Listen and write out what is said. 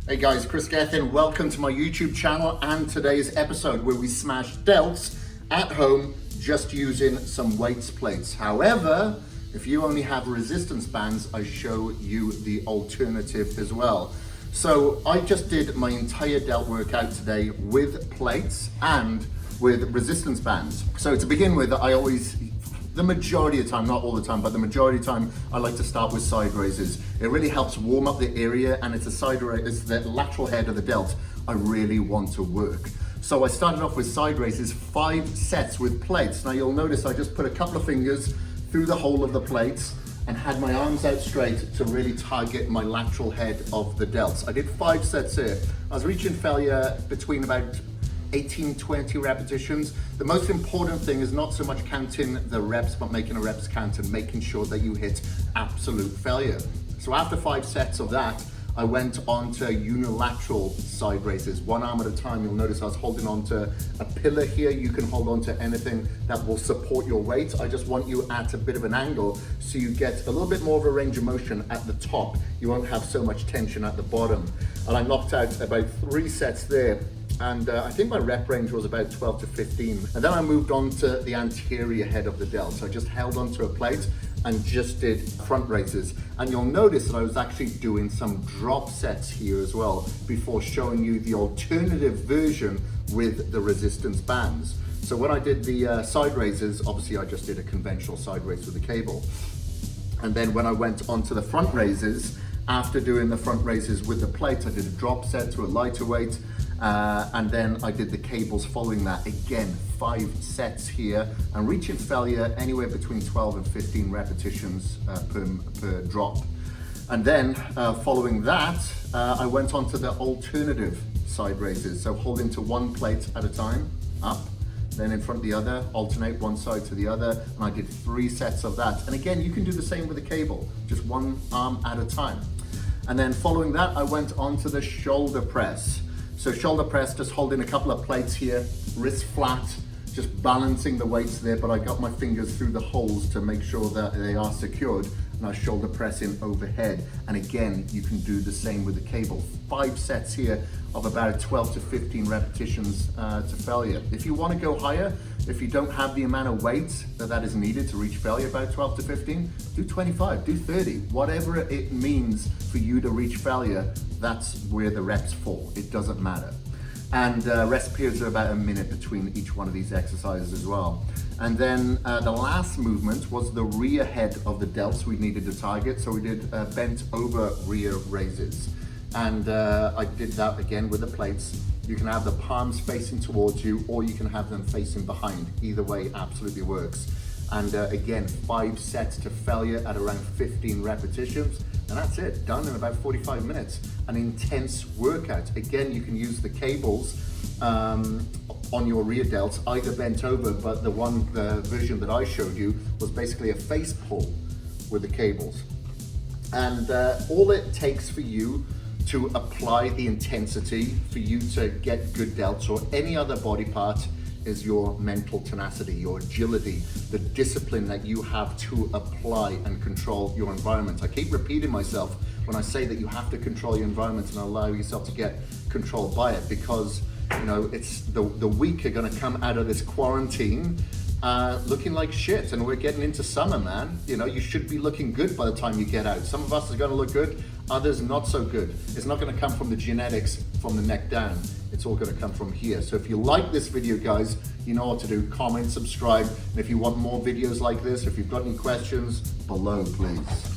Hey guys, Kris Gethin, welcome to my YouTube channel and today's episode where we smash delts at home just using some weights plates. However, if you only have resistance bands, I show you the alternative as well. So I just did my entire delt workout today with plates and with resistance bands. So to begin with, the majority of the time, not all the time, but the majority of the time, I like to start with side raises. It really helps warm up the area, and it's the lateral head of the delt I really want to work. So I started off with side raises, 5 sets with plates. Now you'll notice I just put a couple of fingers through the hole of the plates and had my arms out straight to really target my lateral head of the delts. I did 5 sets here. I was reaching failure between about 18-20 repetitions. The most important thing is not so much counting the reps, but making a reps count and making sure that you hit absolute failure. So after 5 sets of that, I went on to unilateral side raises, one arm at a time. You'll notice I was holding on to a pillar here. You can hold on to anything that will support your weight. I just want you at a bit of an angle so you get a little bit more of a range of motion at the top. You won't have so much tension at the bottom. And I knocked out about 3 sets there. And I think my rep range was about 12 to 15. And then I moved on to the anterior head of the delt. So I just held onto a plate and just did front raises. And you'll notice that I was actually doing some drop sets here as well before showing you the alternative version with the resistance bands. So when I did the side raises, obviously I just did a conventional side raise with a cable. And then when I went onto the front raises, after doing the front raises with the plates, I did a drop set to a lighter weight. And then I did the cables following that. Again, 5 sets here and reaching failure anywhere between 12 and 15 repetitions per drop. And then following that, I went on to the alternative side raises. So holding to one plate at a time, up, then in front of the other, alternate one side to the other. And I did 3 sets of that. And again, you can do the same with the cable, just one arm at a time. And then following that, I went on to the shoulder press. So shoulder press, just holding a couple of plates here, wrist flat, just balancing the weights there, but I got my fingers through the holes to make sure that they are secured, and I shoulder pressing overhead. And again, you can do the same with the cable. 5 sets here of about 12 to 15 repetitions to failure. If you want to go higher, if you don't have the amount of weight that is needed to reach failure, about 12 to 15, do 25, do 30, whatever it means for you to reach failure, that's where the reps fall. It doesn't matter. And rest periods are about a minute between each one of these exercises as well. And then the last movement was the rear head of the delts we needed to target. So we did bent over rear raises. And I did that again with the plates. You can have the palms facing towards you, or you can have them facing behind. Either way absolutely works. And again, 5 sets to failure at around 15 repetitions. And that's it, done in about 45 minutes. An intense workout. Again, you can use the cables on your rear delts, either bent over, but the version that I showed you was basically a face pull with the cables. And all it takes for you to apply the intensity, for you to get good delts or any other body part, is your mental tenacity, your agility, the discipline that you have to apply and control your environment. I keep repeating myself when I say that you have to control your environment and allow yourself to get controlled by it, because you know it's the weak are going to come out of this quarantine looking like shit, and we're getting into summer, man. You know, you should be looking good by the time you get out. Some of us are going to look good, others not so good. It's not going to come from the genetics from the neck down. It's all going to come from here. So if you like this video, guys, you know what to do. Comment, subscribe, and if you want more videos like this, if you've got any questions, below, please.